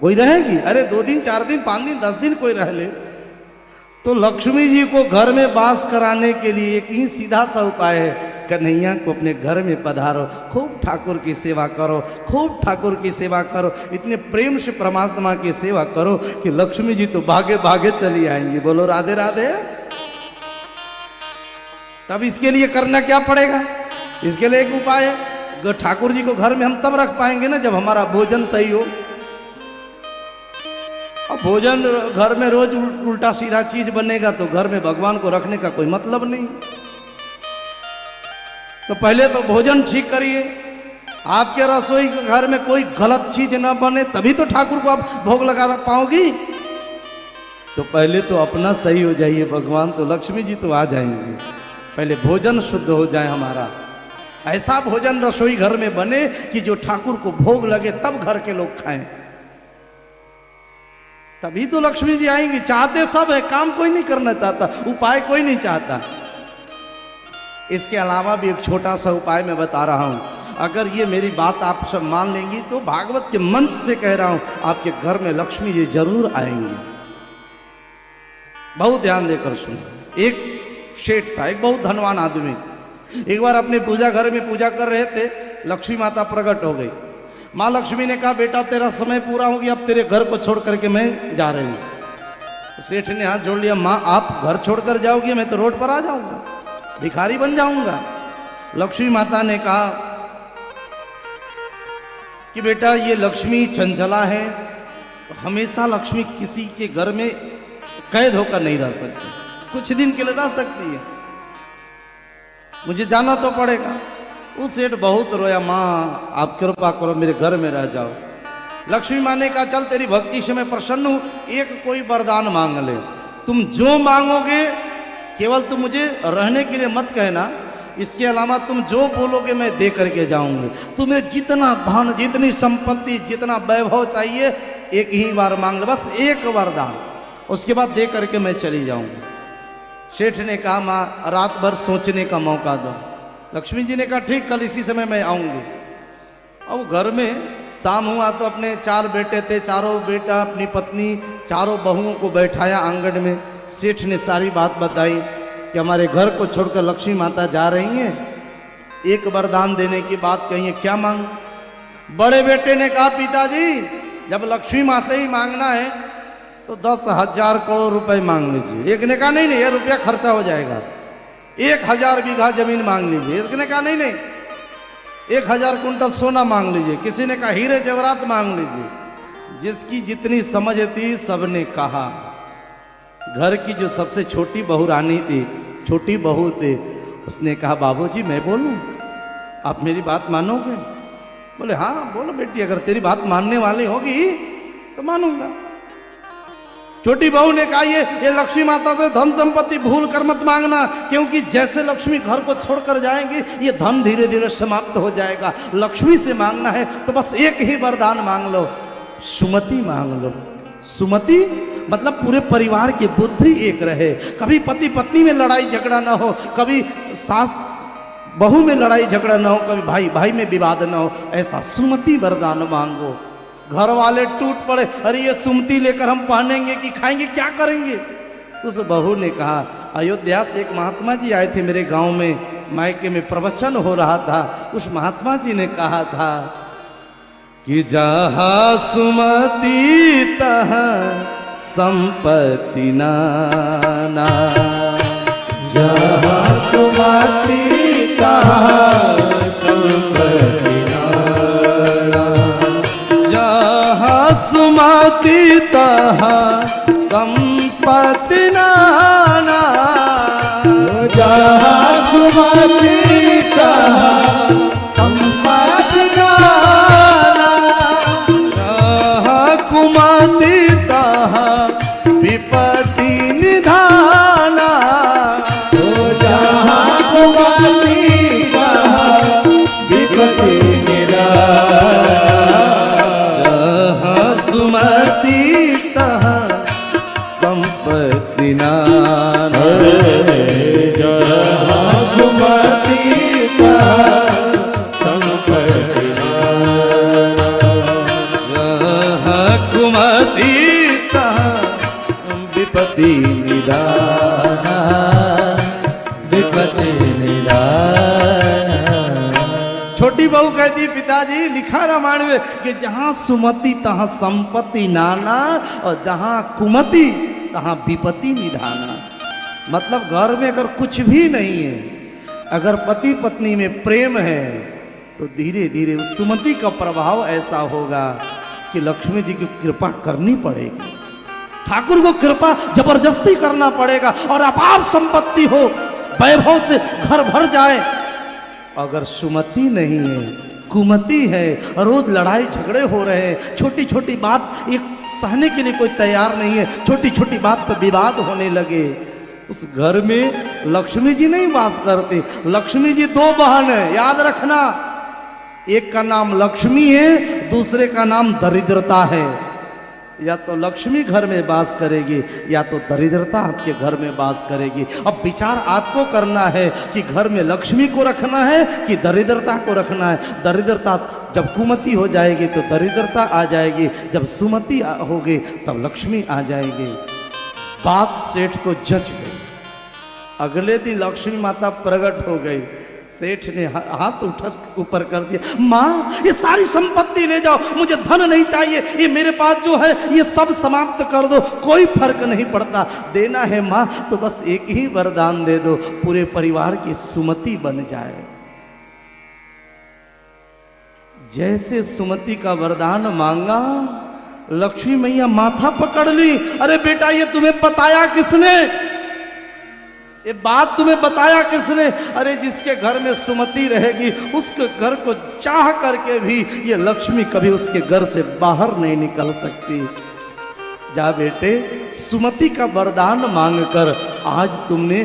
कोई रहेगी? अरे 2 दिन 4 दिन 5 दिन 10 दिन कोई रह ले। तो लक्ष्मी जी को घर में वास कराने के लिए एक ही सीधा सा उपाय है, कन्हैया को अपने घर में पधारो, खूब ठाकुर की सेवा करो, खूब ठाकुर की सेवा करो, इतने प्रेम से परमात्मा की सेवा करो कि लक्ष्मी जी तो भागे भागे चली आएंगी। बोलो राधे राधे। तब इसके लिए करना क्या पड़ेगा? इसके लिए एक उपाय है, ठाकुर जी को घर में हम तब रख पाएंगे ना जब हमारा भोजन सही हो। अब भोजन घर में रोज उल्टा सीधा चीज बनेगा तो घर में भगवान को रखने का कोई मतलब नहीं। तो पहले तो भोजन ठीक करिए, आपके रसोई के घर में कोई गलत चीज ना बने, तभी तो ठाकुर को आप भोग लगा पाओगी। तो पहले तो अपना सही हो जाइए, भगवान तो लक्ष्मी जी तो आ जाएंगे। पहले भोजन शुद्ध हो जाए हमारा, ऐसा भोजन रसोई घर में बने कि जो ठाकुर को भोग लगे, तब घर के लोग खाएं, तभी तो लक्ष्मी जी आएंगी। चाहते सब है, काम कोई नहीं करना चाहता, उपाय कोई नहीं चाहता। इसके अलावा भी एक छोटा सा उपाय मैं बता रहा हूं, अगर ये मेरी बात आप सब मान लेंगी तो भागवत के मंत्र से कह रहा हूं, आपके घर में लक्ष्मी जी जरूर आएंगी। बहुत ध्यान देकर सुनो। एक सेठ था, एक बहुत धनवान आदमी। एक बार अपने पूजा घर में पूजा कर रहे थे, लक्ष्मी माता प्रकट हो गई। माँ लक्ष्मी ने कहा, बेटा तेरा समय पूरा हो गया, अब तेरे घर को छोड़ करके मैं जा रही हूँ। सेठ ने हाथ जोड़ लिया, माँ आप घर छोड़कर जाओगी, मैं तो रोड पर आ जाऊंगा, भिखारी बन जाऊंगा। लक्ष्मी माता ने कहा कि बेटा ये लक्ष्मी चंचला है, हमेशा लक्ष्मी किसी के घर में कैद होकर नहीं रह सकती, कुछ दिन के लिए रह सकती है, मुझे जाना तो पड़ेगा। वो सेठ बहुत रोया, माँ आप कृपा करो मेरे घर में रह जाओ। लक्ष्मी माँ ने कहा, चल तेरी भक्ति से मैं प्रसन्न हूं, एक कोई वरदान मांग ले, तुम जो मांगोगे केवल तुम मुझे रहने के लिए मत कहना, इसके अलावा तुम जो बोलोगे मैं दे करके जाऊंगी। तुम्हें जितना धन, जितनी संपत्ति, जितना वैभव चाहिए, एक ही बार मांग लो, बस एक वरदान, उसके बाद दे करके मैं चली जाऊंगी। सेठ ने कहा, माँ रात भर सोचने का मौका दो। लक्ष्मी जी ने कहा, ठीक, कल इसी समय मैं आऊंगी। अब घर में शाम हुआ तो अपने 4 बेटे थे, चारों बेटा, अपनी पत्नी, चारों बहुओं को बैठाया आंगन में। सेठ ने सारी बात बताई कि हमारे घर को छोड़कर लक्ष्मी माता जा रही हैं, एक वरदान देने की बात कही है, क्या मांग? बड़े बेटे ने कहा, पिताजी जब लक्ष्मी माँ से ही मांगना है तो 10,000 करोड़ रुपए मांग लीजिए। एक ने कहा, नहीं नहीं, ये रुपया खर्चा हो जाएगा। 1,000 बीघा जमीन मांग लीजिए। एक ने कहा, नहीं नहीं, 1,000 कुंटल सोना मांग लीजिए। किसी ने कहा, हीरे जवाहरात मांग लीजिए। जिसकी जितनी समझ थी सबने कहा। घर की जो सबसे छोटी बहू रानी थी, छोटी बहू थी, उसने कहा, बाबूजी मैं बोलूं, आप मेरी बात मानोगे? बोले, हाँ बोलो बेटी, अगर तेरी बात मानने वाली होगी तो मानूंगा। छोटी बहू ने कहा, ये लक्ष्मी माता से धन संपत्ति भूल कर मत मांगना, क्योंकि जैसे लक्ष्मी घर को छोड़कर जाएंगे ये धन धीरे धीरे समाप्त हो जाएगा। लक्ष्मी से मांगना है तो बस एक ही वरदान मांग लो, सुमति मांग लो। सुमति मतलब पूरे परिवार की बुद्धि एक रहे, कभी पति पत्नी में लड़ाई झगड़ा ना हो, कभी सास बहू में लड़ाई झगड़ा ना हो, कभी भाई भाई में विवाद ना हो, ऐसा सुमति वरदान मांगो। घर वाले टूट पड़े, अरे ये सुमति लेकर हम पहनेंगे कि खाएंगे, क्या करेंगे? उस बहू ने कहा, अयोध्या से एक महात्मा जी आए थे मेरे गांव में, मायके में प्रवचन हो रहा था। उस महात्मा जी ने कहा था कि जहाँ सुमति तहाँ संपत्ति नाना, जहाँ सुमति तहाँ संपत्ति नाना, जहाँ सुमति तहाँ संपत्ति नाना, जहाँ सुमति तहाँ संपत्ति नाना, जहाँ कुमति तहाँ विपत्ति निधाना, जहाँ कुमति तहाँ विपत्ति निधाना, जहाँ सुमति तहाँ संपत्ति नाना, जहाँ सुमति तहाँ कहती पिताजी, लिखा रामायण में कि जहां सुमति तहां संपत्ति नाना, और जहां कुमति तहां विपत्ति निधाना। मतलब घर में अगर कुछ भी नहीं है, अगर पति पत्नी में प्रेम है, तो धीरे धीरे उस सुमति का प्रभाव ऐसा होगा कि लक्ष्मी जी की कृपा करनी पड़ेगी, ठाकुर को कृपा जबरदस्ती करना पड़ेगा, और अपार संपत्ति हो, वैभव से घर भर जाए। अगर सुमति नहीं है, कुमति है, रोज लड़ाई झगड़े हो रहे हैं, छोटी छोटी बात एक सहने के लिए कोई तैयार नहीं है, छोटी छोटी बात पर विवाद होने लगे, उस घर में लक्ष्मी जी नहीं वास करते। लक्ष्मी जी दो बहन है, याद रखना, एक का नाम लक्ष्मी है, दूसरे का नाम दरिद्रता है। या तो लक्ष्मी घर में वास करेगी, या तो दरिद्रता आपके घर में वास करेगी। अब विचार आपको करना है कि घर में लक्ष्मी को रखना है कि दरिद्रता को रखना है। दरिद्रता जब कुमति हो जाएगी तो दरिद्रता आ जाएगी, जब सुमति होगी तब लक्ष्मी आ जाएगी। बात सेठ को जच गई। अगले दिन लक्ष्मी माता प्रकट हो गई। सेठ ने हाथ उठा ऊपर कर दिया, माँ ये सारी संपत्ति ले जाओ, मुझे धन नहीं चाहिए, ये मेरे पास जो है ये सब समाप्त कर दो, कोई फर्क नहीं पड़ता। देना है माँ तो बस एक ही वरदान दे दो, पूरे परिवार की सुमति बन जाए। जैसे सुमति का वरदान मांगा, लक्ष्मी मैया माथा पकड़ ली। अरे बेटा, ये तुम्हें बताया किसने? ये बात तुम्हें बताया किसने? अरे जिसके घर में सुमति रहेगी उसके घर को चाह करके भी ये लक्ष्मी कभी उसके घर से बाहर नहीं निकल सकती। जा बेटे, सुमति का वरदान मांगकर आज तुमने